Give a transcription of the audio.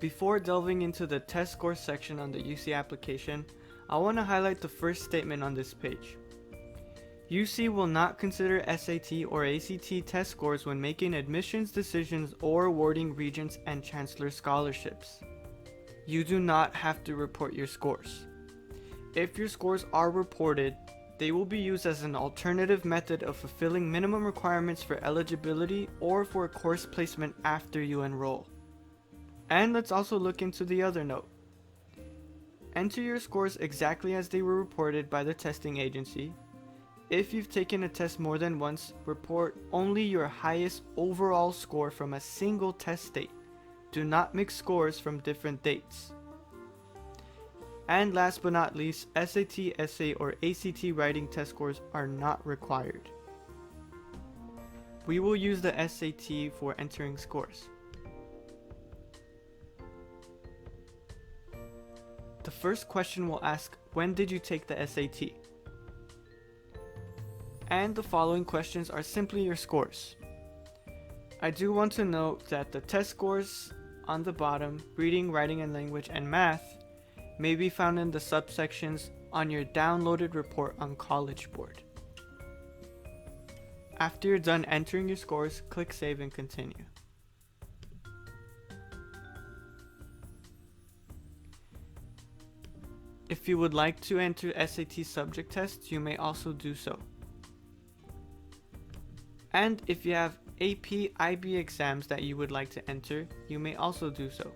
Before delving into the test score section on the UC application, I want to highlight the first statement on this page. UC will not consider SAT or ACT test scores when making admissions decisions or awarding Regents and Chancellor scholarships. You do not have to report your scores. If your scores are reported, they will be used as an alternative method of fulfilling minimum requirements for eligibility or for course placement after you enroll. And let's also look into the other note. Enter your scores exactly as they were reported by the testing agency. If you've taken a test more than once, report only your highest overall score from a single test date. Do not mix scores from different dates. And last but not least, SAT, essay, or ACT writing test scores are not required. We will use the SAT for entering scores. The first question will ask, when did you take the SAT? And the following questions are simply your scores. I do want to note that the test scores on the bottom, reading, writing and language, and math, may be found in the subsections on your downloaded report on College Board. After you're done entering your scores, click Save and continue. If you would like to enter SAT subject tests, you may also do so. And if you have AP IB exams that you would like to enter, you may also do so.